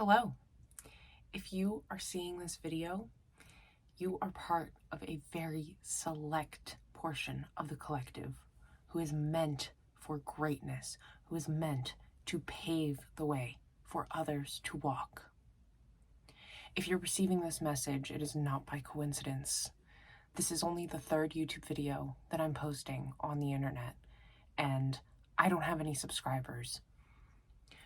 Hello. If you are seeing this video, you are part of a very select portion of the collective who is meant for greatness, who is meant to pave the way for others to walk. If you're receiving this message, it is not by coincidence. This is only the third YouTube video that I'm posting on the internet, and I don't have any subscribers.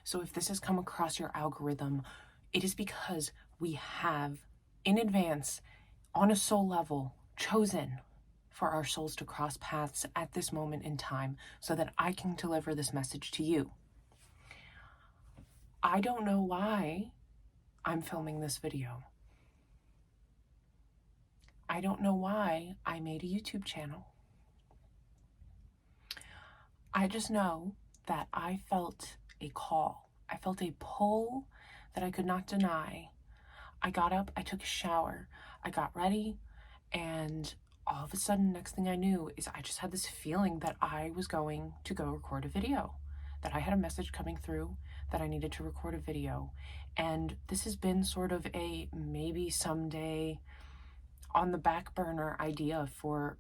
So if this has come across your algorithm, it is because we have, in advance, on a soul level, chosen for our souls to cross paths at this moment in time so that I can deliver this message to you. I don't know why I'm filming this video. I don't know why I made a YouTube channel. I just know that I felt a call. I felt a pull that I could not deny. I got up, I took a shower, I got ready, and all of a sudden, next thing I knew is I just had this feeling that I was going to go record a video, that I had a message coming through that I needed to record a video. And this has been sort of a maybe someday on the back burner idea for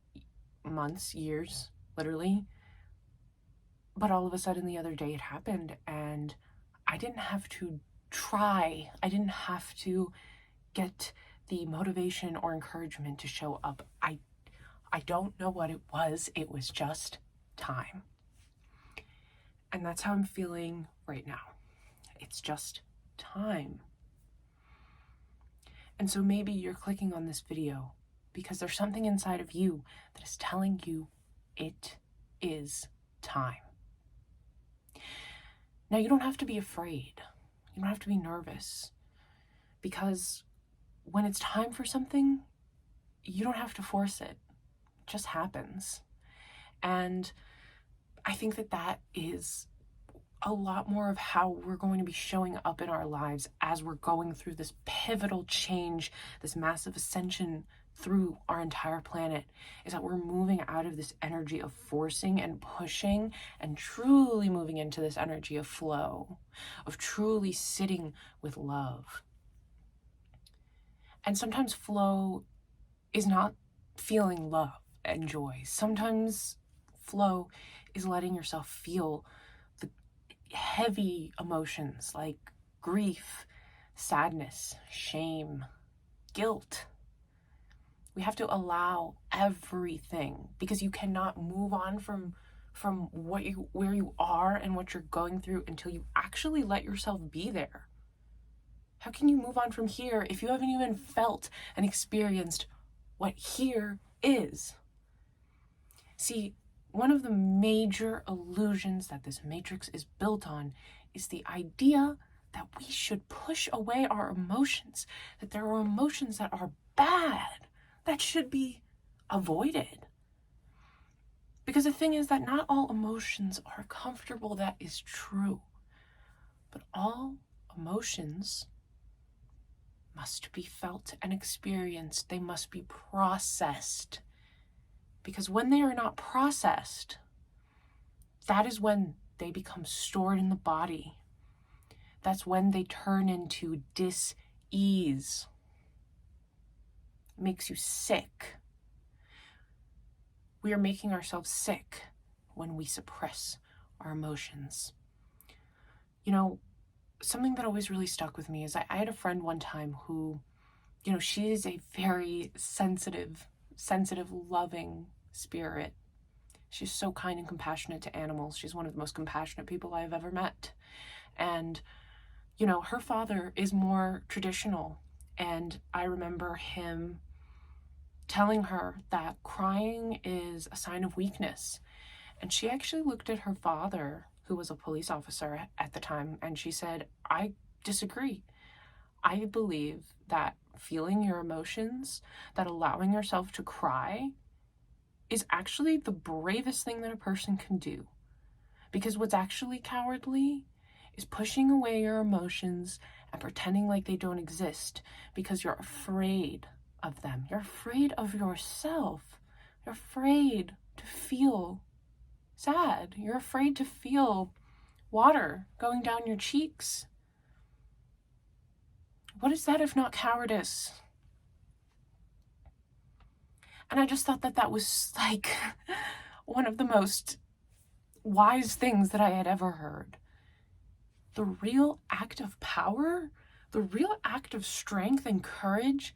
months, years, literally. But all of a sudden the other day it happened, and I didn't have to try. I didn't have to get the motivation or encouragement to show up. I don't know what it was. It was just time. And that's how I'm feeling right now. It's just time. And so maybe you're clicking on this video because there's something inside of you that is telling you it is time. Now, you don't have to be afraid. You don't have to be nervous, because when it's time for something, you don't have to force it. It just happens. And I think that that is a lot more of how we're going to be showing up in our lives as we're going through this pivotal change, this massive ascension through our entire planet, is that we're moving out of this energy of forcing and pushing and truly moving into this energy of flow, of truly sitting with love. And sometimes flow is not feeling love and joy. Sometimes flow is letting yourself feel the heavy emotions like grief, sadness, shame, guilt. We have to allow everything, because you cannot move on from where you are and what you're going through until you actually let yourself be there. How can you move on from here if you haven't even felt and experienced what here is? See, one of the major illusions that this matrix is built on is the idea that we should push away our emotions, that there are emotions that are bad, that should be avoided. Because the thing is that not all emotions are comfortable. That is true. But all emotions must be felt and experienced. They must be processed. Because when they are not processed, that is when they become stored in the body. That's when they turn into dis-ease. It makes you sick. We are making ourselves sick when we suppress our emotions. You know, something that always really stuck with me is I had a friend one time who, she is a very sensitive, loving spirit. She's so kind and compassionate to animals. She's one of the most compassionate people I've ever met. And, her father is more traditional. And I remember him telling her that crying is a sign of weakness. And she actually looked at her father, who was a police officer at the time, and she said, I disagree. I believe that feeling your emotions, that allowing yourself to cry, is actually the bravest thing that a person can do. Because what's actually cowardly is pushing away your emotions and pretending like they don't exist because you're afraid of them. You're afraid of yourself. You're afraid to feel sad. You're afraid to feel water going down your cheeks. What is that if not cowardice? And I just thought that that was like one of the most wise things that I had ever heard. The real act of power, the real act of strength and courage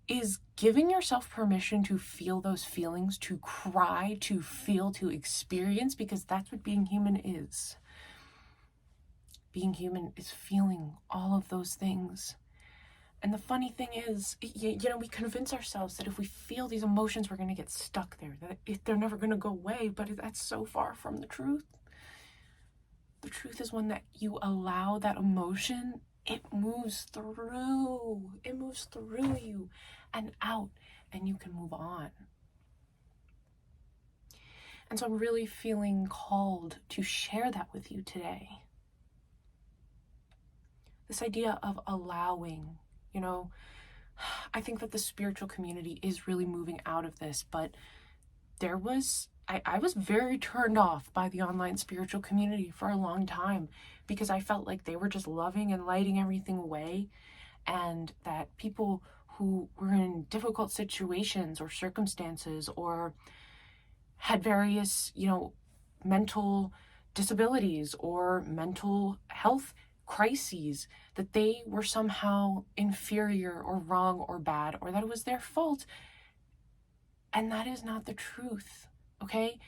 is giving yourself permission to feel those feelings, to cry, to feel, to experience, because that's what being human is. Being human is feeling all of those things. And the funny thing is, we convince ourselves that if we feel these emotions, we're going to get stuck there, that they're never going to go away, but that's so far from the truth. The truth is when that you allow that emotion, it moves through you and out, and you can move on. And so I'm really feeling called to share that with you today. This idea of allowing, I think that the spiritual community is really moving out of this, but I was very turned off by the online spiritual community for a long time because I felt like they were just loving and lighting everything away, and that people who were in difficult situations or circumstances or had various, mental disabilities or mental health crises, that they were somehow inferior or wrong or bad, or that it was their fault. And that is not the truth, okay?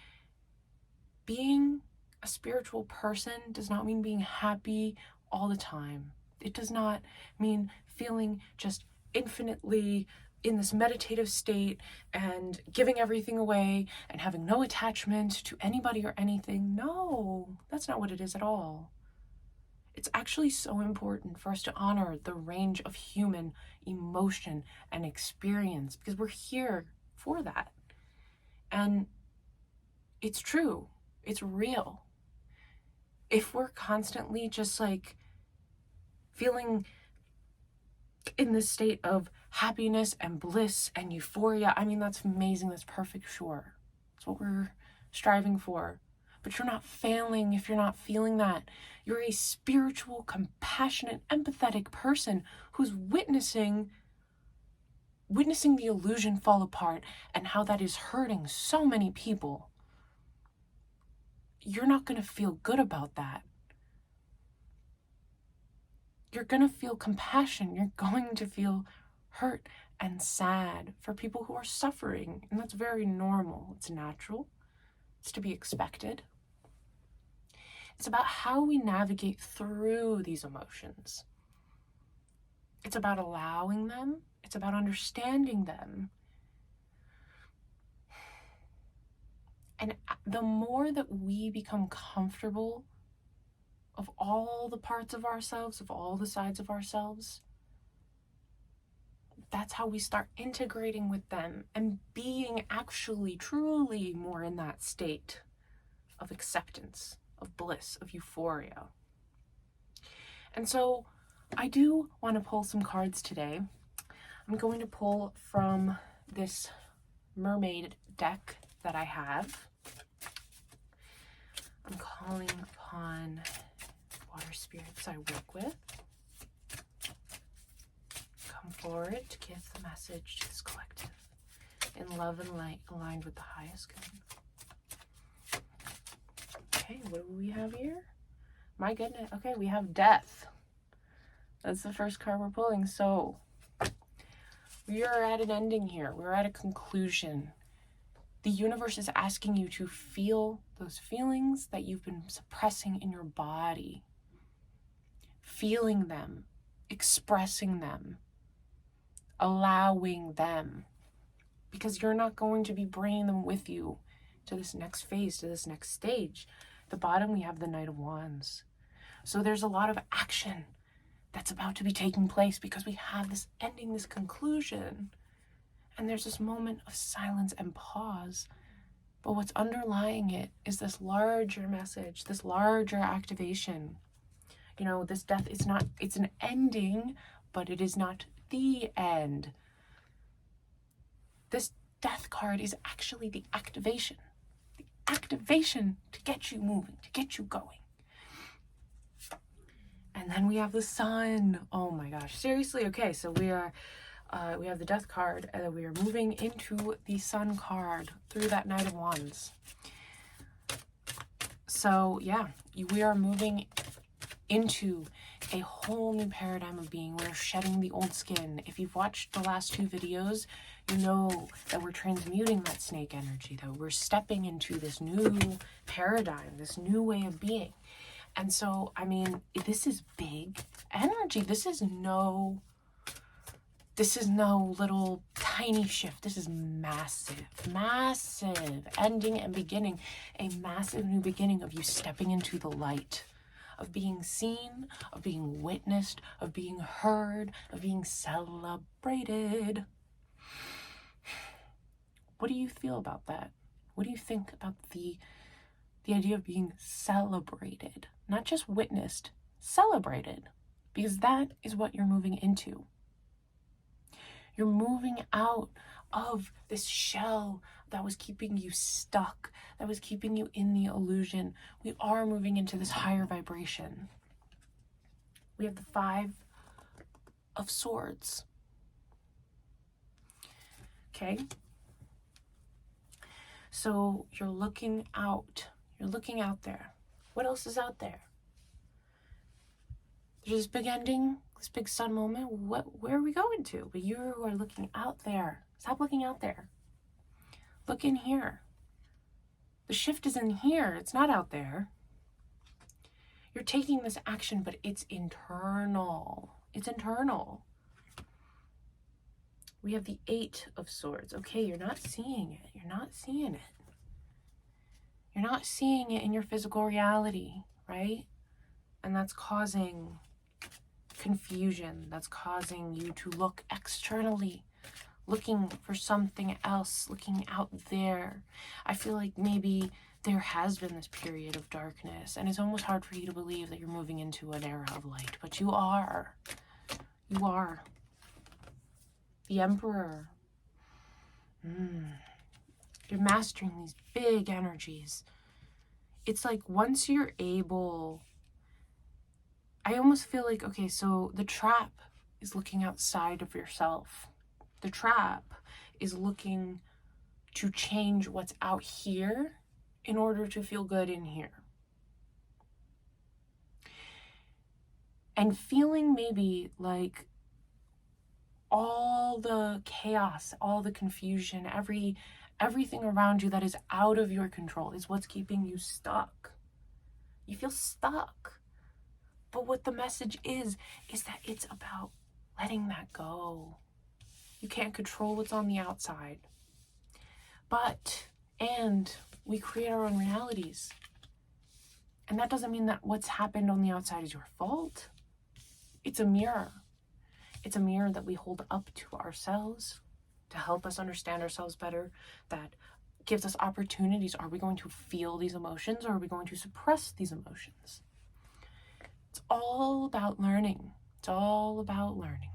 Being a spiritual person does not mean being happy all the time. It does not mean feeling just infinitely in this meditative state and giving everything away and having no attachment to anybody or anything. No, that's not what it is at all. It's actually so important for us to honor the range of human emotion and experience, because we're here for that. And it's true. It's real. If we're constantly just feeling in this state of happiness and bliss and euphoria, that's amazing. That's perfect. Sure. That's what we're striving for. But you're not failing if you're not feeling that. You're a spiritual, compassionate, empathetic person who's witnessing the illusion fall apart and how that is hurting so many people. You're not going to feel good about that. You're going to feel compassion. You're going to feel hurt and sad for people who are suffering. And that's very normal. It's natural. It's to be expected. It's about how we navigate through these emotions. It's about allowing them. It's about understanding them. And the more that we become comfortable of all the parts of ourselves, of all the sides of ourselves, that's how we start integrating with them and being actually, truly more in that state of acceptance, of bliss, of euphoria. And so I do want to pull some cards today. I'm going to pull from this mermaid deck that I have. I'm calling upon water spirits I work with. Come forward to give the message to this collective in love and light, aligned with the highest good. Okay, what do we have here? My goodness. Okay, we have death. That's the first card we're pulling. So we are at an ending here. We're at a conclusion. The universe is asking you to feel those feelings that you've been suppressing in your body. Feeling them, expressing them, allowing them. Because you're not going to be bringing them with you to this next phase, to this next stage. At the bottom, we have the Knight of Wands. So there's a lot of action that's about to be taking place because we have this ending, this conclusion. And there's this moment of silence and pause. But what's underlying it is this larger message, this larger activation. This death is not, it's an ending, but it is not the end. This death card is actually the activation. The activation to get you moving, to get you going. And And then we have the sun. Oh my gosh, seriously. Okay, so we have the death card, and then we are moving into the sun card through that Knight of Wands. So yeah, we are moving into a whole new paradigm of being. We're shedding the old skin. If you've watched the last 2 videos, you know that we're transmuting that snake energy, that we're stepping into this new paradigm, this new way of being. And so, I mean, this is big energy. This is no little tiny shift. This is massive, massive ending and beginning. A massive new beginning of you stepping into the light, of being seen, of being witnessed, of being heard, of being celebrated. What do you feel about that? What do you think about the idea of being celebrated? Not just witnessed, celebrated. Because that is what you're moving into. You're moving out of this shell that was keeping you stuck, that was keeping you in the illusion. We are moving into this higher vibration. We have the 5 of Swords. Okay? So you're looking out. You're looking out there. What else is out there? There's this big ending, this big sun moment. Where are we going to? But you are looking out there. Stop looking out there. Look in here. The shift is in here. It's not out there. You're taking this action, but it's internal. It's internal. We have the 8 of Swords. Okay, you're not seeing it. You're not seeing it. You're not seeing it in your physical reality, right? And that's causing confusion. That's causing you to look externally, looking for something else, looking out there. I feel like maybe there has been this period of darkness, and it's almost hard for you to believe that you're moving into an era of light, but you are. You are. The Emperor. You're mastering these big energies. It's like once you're able, I almost feel like, okay, so the trap is looking outside of yourself. The trap is looking to change what's out here in order to feel good in here. And feeling maybe like all the chaos, all the confusion, everything around you that is out of your control is what's keeping you stuck. You feel stuck. But what the message is that it's about letting that go. You can't control what's on the outside. And we create our own realities. And that doesn't mean that what's happened on the outside is your fault. It's a mirror. It's a mirror that we hold up to ourselves to help us understand ourselves better, that gives us opportunities. Are we going to feel these emotions, or are we going to suppress these emotions? It's all about learning. It's all about learning.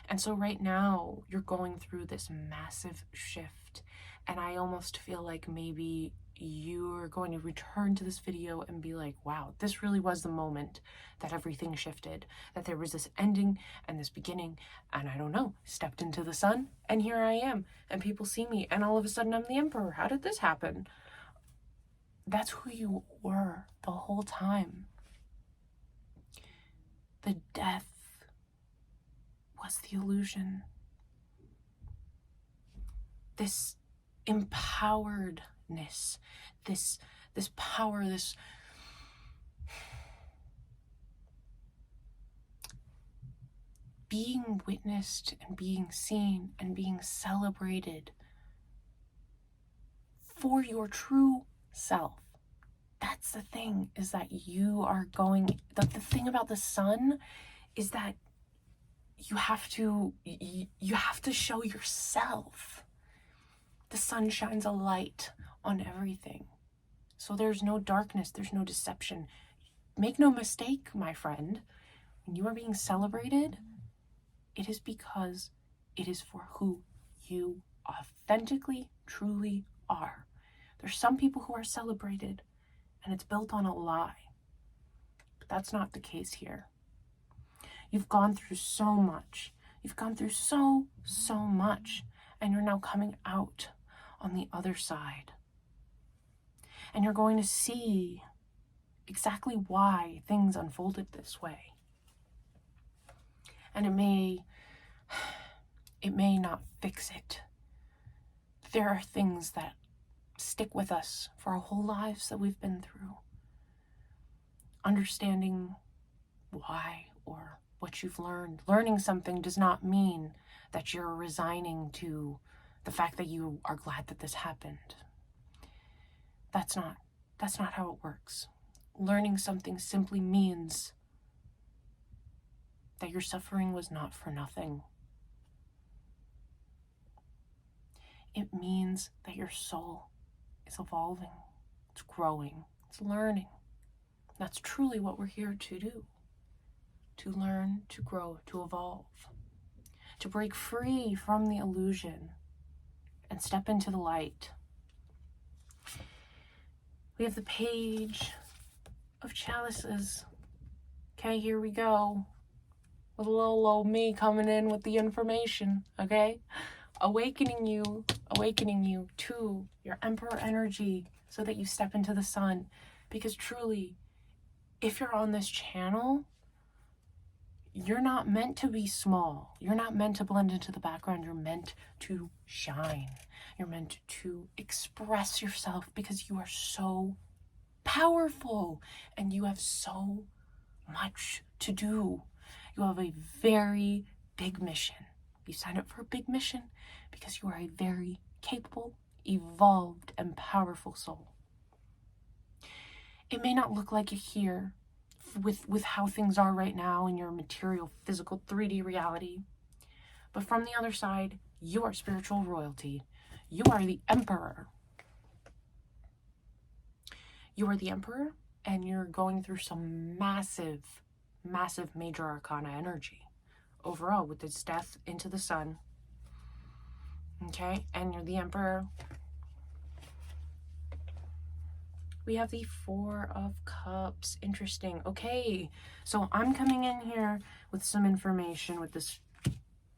And so right now, you're going through this massive shift, and I almost feel like maybe you're going to return to this video and be like, wow, this really was the moment that everything shifted, that there was this ending and this beginning, and I don't know, stepped into the sun, and here I am, and people see me, and all of a sudden I'm the Emperor. How did this happen? That's who you were the whole time. The death was the illusion. This empoweredness, this power, this being witnessed and being seen and being celebrated for your true self. That's the thing, is that you are going, the thing about the sun is that you have to show yourself. The sun shines a light on everything. So there's no darkness, there's no deception. Make no mistake, my friend, when you are being celebrated, it is because it is for who you authentically, truly are. There's some people who are celebrated, and it's built on a lie. But that's not the case here. You've gone through so much. You've gone through so much. And you're now coming out on the other side. And you're going to see exactly why things unfolded this way. And it may not fix it. There are things that stick with us for our whole lives that we've been through. Understanding why or what you've learned. Learning something does not mean that you're resigning to the fact that you are glad that this happened. That's not how it works. Learning something simply means that your suffering was not for nothing. It means that your soul is evolving, it's growing, it's learning. That's truly what we're here to do. To learn, to grow, to evolve. To break free from the illusion and step into the light. We have the Page of Chalices. Okay, here we go. With little old me coming in with the information, okay? Awakening you to your Emperor energy so that you step into the sun. Because truly, if you're on this channel, you're not meant to be small. You're not meant to blend into the background. You're meant to shine. You're meant to express yourself because you are so powerful and you have so much to do. You have a very big mission. You signed up for a big mission because you are a very capable, evolved, and powerful soul. It may not look like it here with how things are right now in your material, physical, 3D reality. But from the other side, you are spiritual royalty. You are the Emperor. You are the Emperor, and you're going through some massive major arcana energy overall with this death into the sun. Okay, and you're the Emperor. We have the Four of Cups. Interesting. Okay, so I'm coming in here with some information with this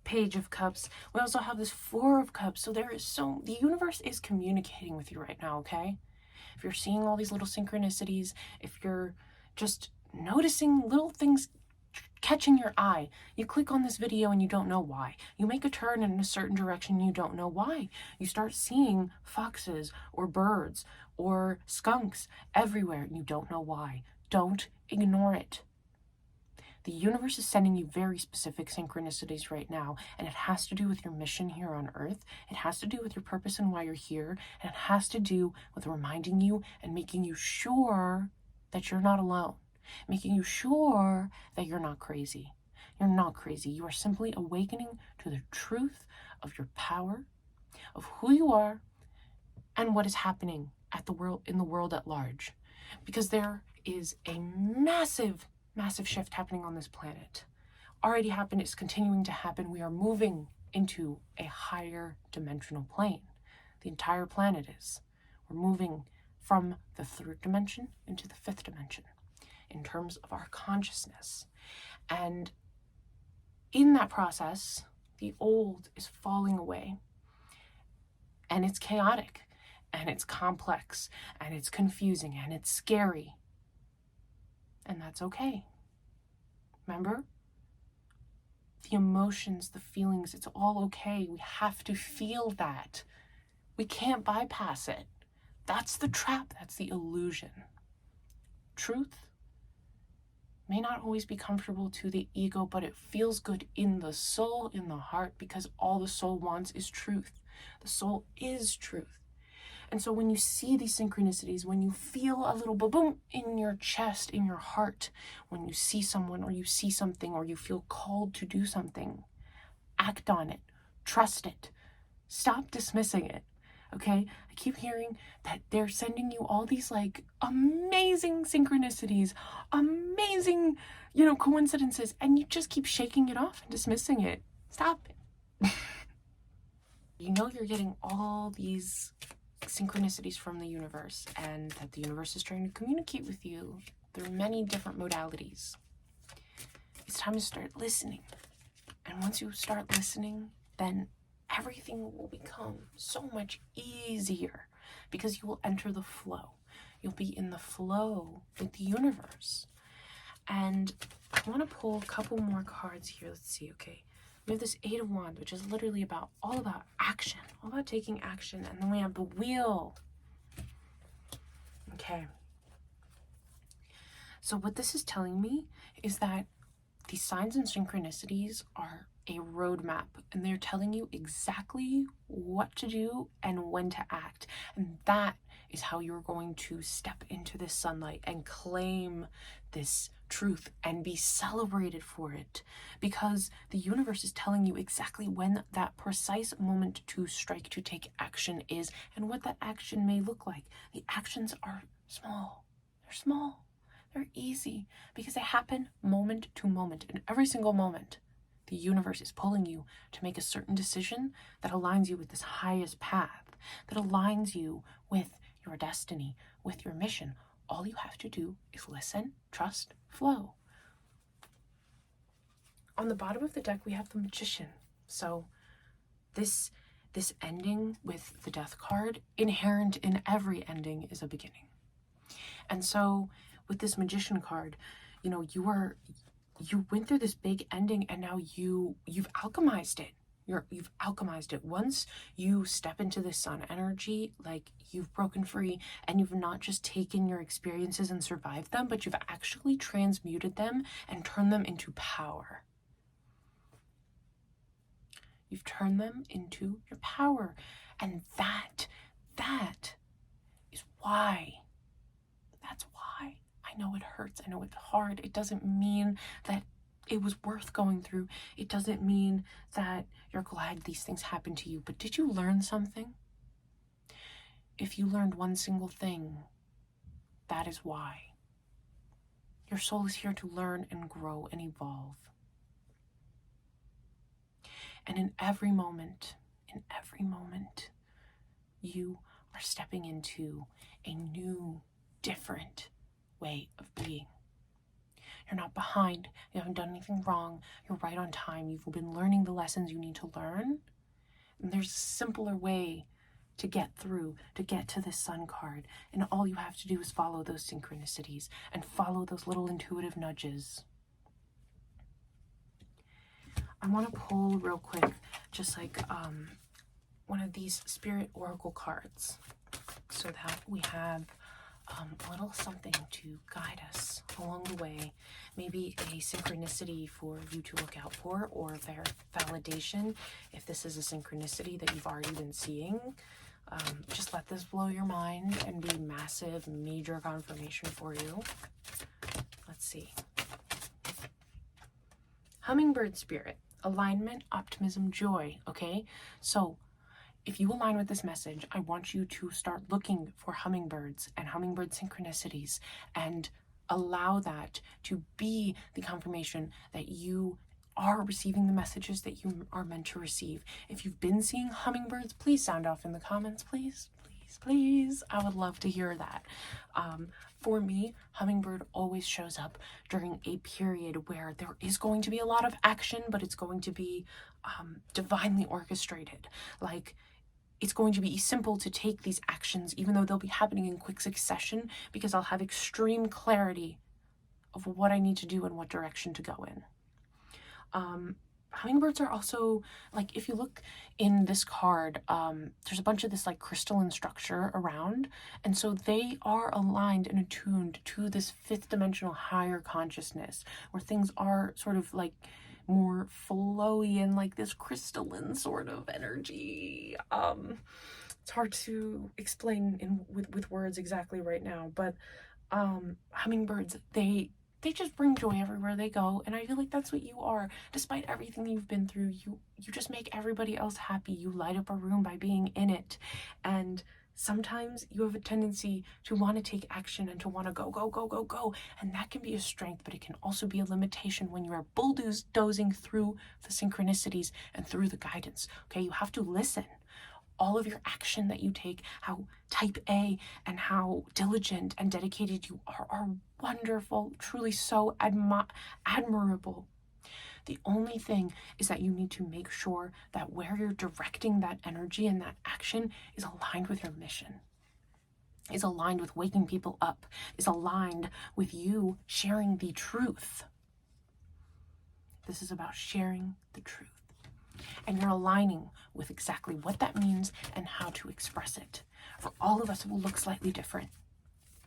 Page of Cups. We also have this Four of Cups. So the universe is communicating with you right now, okay? If you're seeing all these little synchronicities, if you're just noticing little things catching your eye, you click on this video and you don't know why. You make a turn in a certain direction, you don't know why. You start seeing foxes or birds or skunks everywhere and you don't know why. Don't ignore it. The universe is sending you very specific synchronicities right now, and it has to do with your mission here on Earth. It has to do with your purpose and why you're here, and it has to do with reminding you and making you sure that you're not alone, making you sure that you're not crazy. You're not crazy. You are simply awakening to the truth of your power, of who you are, and what is happening in the world at large. Because there is a massive shift happening on this planet. Already happened, it's continuing to happen. We are moving into a higher dimensional plane. The entire planet is. We're moving from the third dimension into the fifth dimension in terms of our consciousness. And in that process, the old is falling away. And it's chaotic, and it's complex, and it's confusing, and it's scary. And that's okay. Remember? The emotions, the feelings, it's all okay. We have to feel that. We can't bypass it. That's the trap. That's the illusion. Truth may not always be comfortable to the ego, but it feels good in the soul, in the heart, because all the soul wants is truth. The soul is truth. And so when you see these synchronicities, when you feel a little boom in your chest, in your heart, when you see someone or you see something or you feel called to do something, act on it, trust it, stop dismissing it, okay? I keep hearing that they're sending you all these like amazing synchronicities, amazing, coincidences, and you just keep shaking it off and dismissing it. Stop it. You're getting all these synchronicities from the universe, and that the universe is trying to communicate with you through many different modalities. It's time to start listening. And once you start listening, then everything will become so much easier because you will enter the flow. You'll be in the flow with the universe. And I want to pull a couple more cards here. Let's see, okay. We have this Eight of Wands, which is literally all about action, all about taking action. And then we have the Wheel. Okay. So what this is telling me is that these signs and synchronicities are a roadmap, and they're telling you exactly what to do and when to act. And that is how you're going to step into this sunlight and claim this truth and be celebrated for it, because the universe is telling you exactly when that precise moment to strike, to take action is, and what that action may look like. The actions are small. They're small. They're easy because they happen moment to moment. And every single moment, the universe is pulling you to make a certain decision that aligns you with this highest path, that aligns you with your destiny, with your mission. All you have to do is listen, trust, flow. On the bottom of the deck, we have the Magician. So this ending with the Death card, inherent in every ending is a beginning. And so with this Magician card, you went through this big ending, and now you've alchemized it. You've alchemized it. Once you step into the sun energy, like, you've broken free, and you've not just taken your experiences and survived them, but you've actually transmuted them and turned them into power. You've turned them into your power. And that is why. That's why. I know it hurts. I know it's hard. It doesn't mean that it was worth going through. It doesn't mean that you're glad these things happened to you. But did you learn something? If you learned one single thing, that is why. Your soul is here to learn and grow and evolve. And in every moment, you are stepping into a new, different way of being. You're not behind. You haven't done anything wrong. You're right on time. You've been learning the lessons you need to learn. And there's a simpler way to get through, to get to this Sun card. And all you have to do is follow those synchronicities and follow those little intuitive nudges. I want to pull real quick, just like one of these Spirit Oracle cards, so that we have a little something to guide us along the way. Maybe a synchronicity for you to look out for, or validation if this is a synchronicity that you've already been seeing. Just let this blow your mind and be massive, major confirmation for you. Let's see. Hummingbird spirit, alignment, optimism, joy. Okay, so if you align with this message, I want you to start looking for hummingbirds and hummingbird synchronicities, and allow that to be the confirmation that you are receiving the messages that you are meant to receive. If you've been seeing hummingbirds, please sound off in the comments, please. Please. I would love to hear that. For me, hummingbird always shows up during a period where there is going to be a lot of action, but it's going to be divinely orchestrated. Like, it's going to be simple to take these actions, even though they'll be happening in quick succession, because I'll have extreme clarity of what I need to do and what direction to go in. Hummingbirds are also, like, if you look in this card, there's a bunch of this like crystalline structure around, and so they are aligned and attuned to this fifth dimensional higher consciousness, where things are sort of like more flowy and like this crystalline sort of energy. It's hard to explain with words exactly right now, but hummingbirds, they just bring joy everywhere they go, and I feel like that's what you are. Despite everything you've been through, you just make everybody else happy. You light up a room by being in it, and sometimes you have a tendency to want to take action and to want to go, and that can be a strength, but it can also be a limitation when you are bulldozing through the synchronicities and through the guidance. Okay, you have to listen. All of your action that you take, how type A and how diligent and dedicated you are wonderful, truly so admirable. The only thing is that you need to make sure that where you're directing that energy and that action is aligned with your mission, is aligned with waking people up, is aligned with you sharing the truth. This is about sharing the truth. And you're aligning with exactly what that means and how to express it. For all of us, it will look slightly different.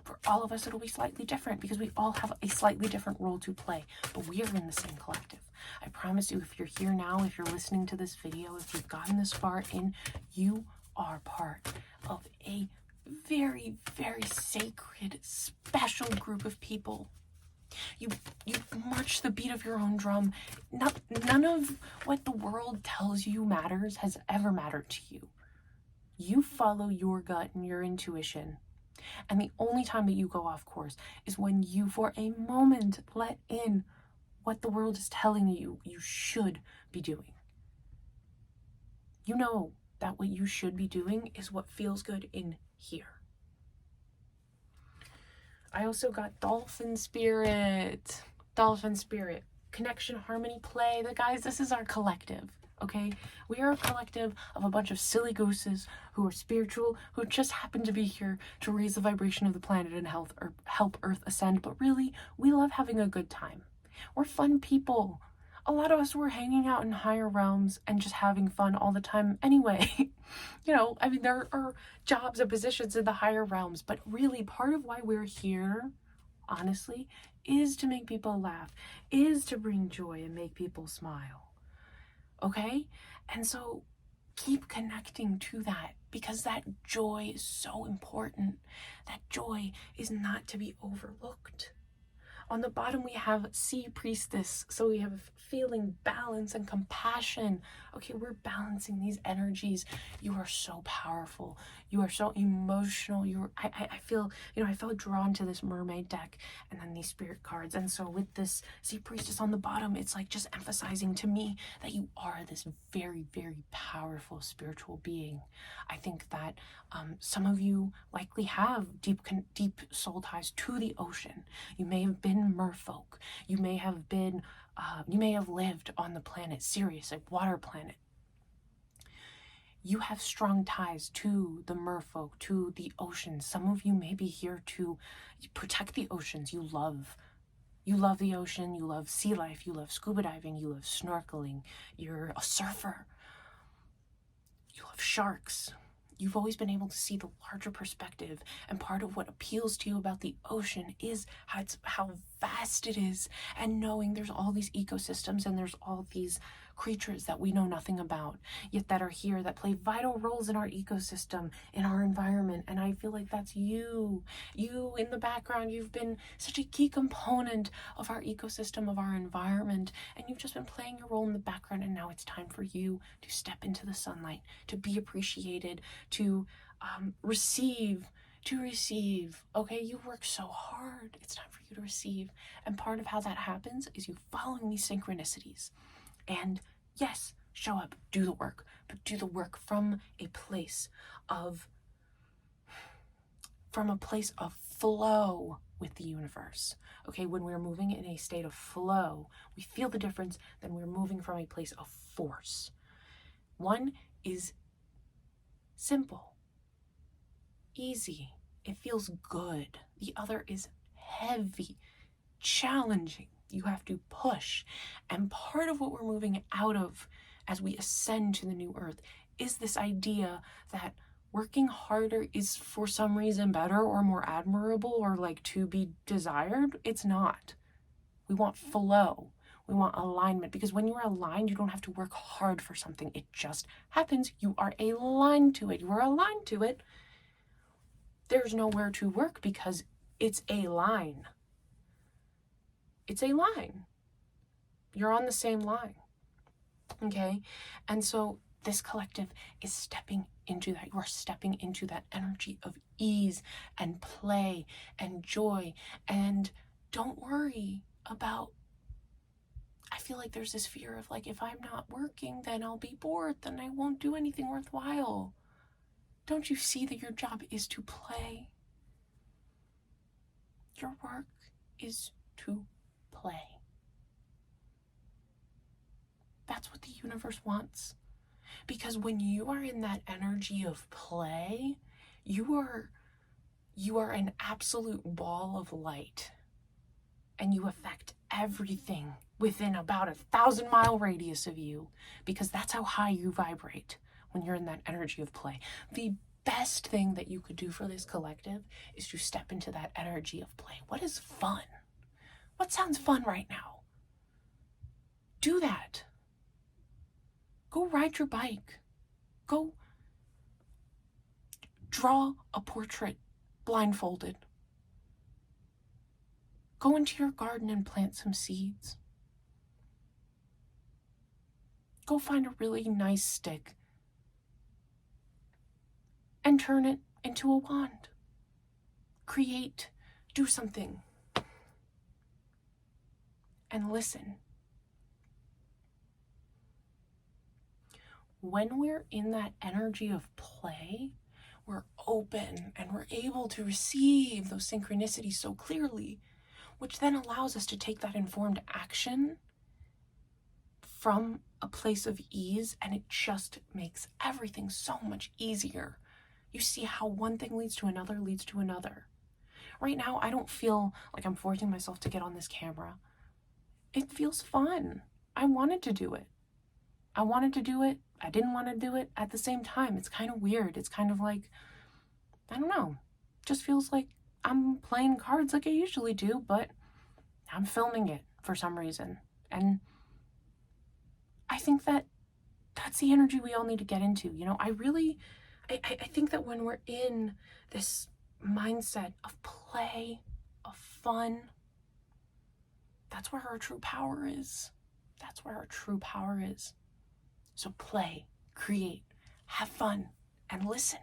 For all of us, it'll be slightly different because we all have a slightly different role to play, but we are in the same collective. I promise you, if you're here now, if you're listening to this video, if you've gotten this far in, you are part of a very, very sacred, special group of people. You march the beat of your own drum. None of what the world tells you matters has ever mattered to you. You follow your gut and your intuition. And the only time that you go off course is when you, for a moment, let in what the world is telling you you should be doing. You know that what you should be doing is what feels good in here. I also got dolphin spirit. Dolphin spirit. Connection, harmony, play. Guys, this is our collective. Okay, we are a collective of a bunch of silly gooses who are spiritual, who just happen to be here to raise the vibration of the planet and help Earth ascend. But really, we love having a good time. We're fun people. A lot of us were hanging out in higher realms and just having fun all the time anyway. I mean, there are jobs and positions in the higher realms, but really part of why we're here, honestly, is to make people laugh, is to bring joy and make people smile. Okay? And so keep connecting to that, because that joy is so important. That joy is not to be overlooked. On the bottom, we have Sea Priestess. So we have feeling, balance, and compassion. Okay, we're balancing these energies. You are so powerful. You are so emotional. I feel, I felt drawn to this mermaid deck and then these spirit cards. And so with this Sea Priestess on the bottom, it's like just emphasizing to me that you are this very, very powerful spiritual being. I think that some of you likely have deep soul ties to the ocean. You may have been merfolk. You may have lived on the planet Sirius, a water planet. You have strong ties to the merfolk, to the ocean. Some of you may be here to protect the oceans. You love the ocean. You love sea life. You love scuba diving. You love snorkeling. You're a surfer. You love sharks. You've always been able to see the larger perspective, and part of what appeals to you about the ocean is how vast it is, and knowing there's all these ecosystems and there's all these creatures that we know nothing about, yet that are here, that play vital roles in our ecosystem, in our environment. And I feel like that's you in the background. You've been such a key component of our ecosystem, of our environment, and you've just been playing your role in the background. And now it's time for you to step into the sunlight, to be appreciated, to receive. Okay, you work so hard. It's time for you to receive. And part of how that happens is you following these synchronicities. And yes, show up, do the work, but do the work from a place of flow with the universe. Okay, when we're moving in a state of flow, we feel the difference. Then we're moving from a place of force. One is simple, easy, it feels good. The other is heavy, challenging. You have to push. And part of what we're moving out of as we ascend to the new earth is this idea that working harder is for some reason better or more admirable or like to be desired. It's not. We want flow. We want alignment, because when you are aligned, you don't have to work hard for something. It just happens. You are aligned to it. You are aligned to it. There's nowhere to work because it's a line. It's a line. You're on the same line. Okay? And so this collective is stepping into that. You are stepping into that energy of ease and play and joy. And don't worry about, I feel like there's this fear of like, if I'm not working, then I'll be bored, then I won't do anything worthwhile. Don't you see that your job is to play? Your work is to play. That's what the universe wants. Because when you are in that energy of play, you are an absolute ball of light, and you affect everything within about 1,000-mile radius of you, because that's how high you vibrate when you're in that energy of play. The best thing that you could do for this collective is to step into that energy of play. What is fun? What sounds fun right now? Do that. Go ride your bike. Go draw a portrait blindfolded. Go into your garden and plant some seeds. Go find a really nice stick and turn it into a wand. Create, do something. And listen. When we're in that energy of play, we're open and we're able to receive those synchronicities so clearly, which then allows us to take that informed action from a place of ease, and it just makes everything so much easier. You see how one thing leads to another, leads to another. Right now, I don't feel like I'm forcing myself to get on this camera. It feels fun. I wanted to do it. I didn't want to do it at the same time. It's kind of weird. It's kind of like, I don't know, just feels like I'm playing cards like I usually do, but I'm filming it for some reason. And I think that that's the energy we all need to get into. You know, I think that when we're in this mindset of play, of fun, that's where our true power is. That's where our true power is. So play, create, have fun, and listen.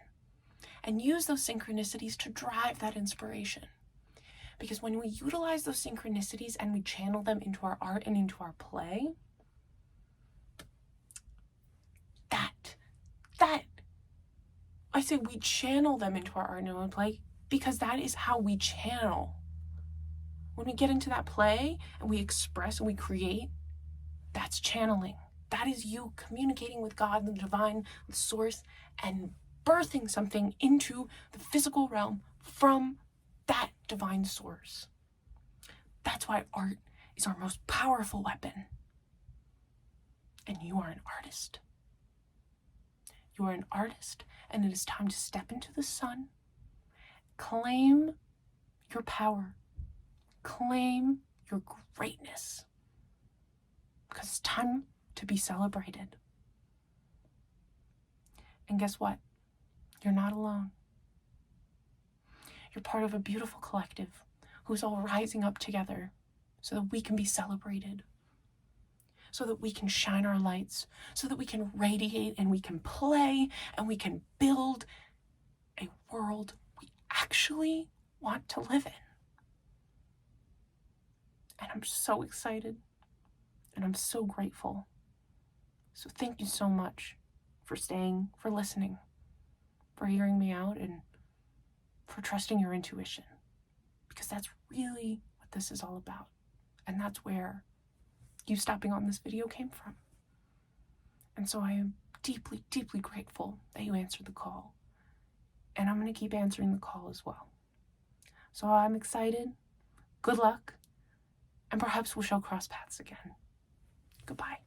And use those synchronicities to drive that inspiration. Because when we utilize those synchronicities and we channel them into our art and into our play, I say we channel them into our art and our play, because that is how we channel. When we get into that play and we express and we create, that's channeling. That is you communicating with God, the divine, the source, and birthing something into the physical realm from that divine source. That's why art is our most powerful weapon. And you are an artist. You are an artist, and it is time to step into the sun. Claim your power. Claim your greatness. Because it's time to be celebrated. And guess what? You're not alone. You're part of a beautiful collective who's all rising up together so that we can be celebrated, so that we can shine our lights, so that we can radiate and we can play and we can build a world we actually want to live in. And I'm so excited and I'm so grateful. So thank you so much for staying, for listening, for hearing me out, and for trusting your intuition, because that's really what this is all about. And that's where you stopping on this video came from. And so I am deeply, deeply grateful that you answered the call. And I'm going to keep answering the call as well. So I'm excited. Good luck. And perhaps we shall cross paths again. Goodbye.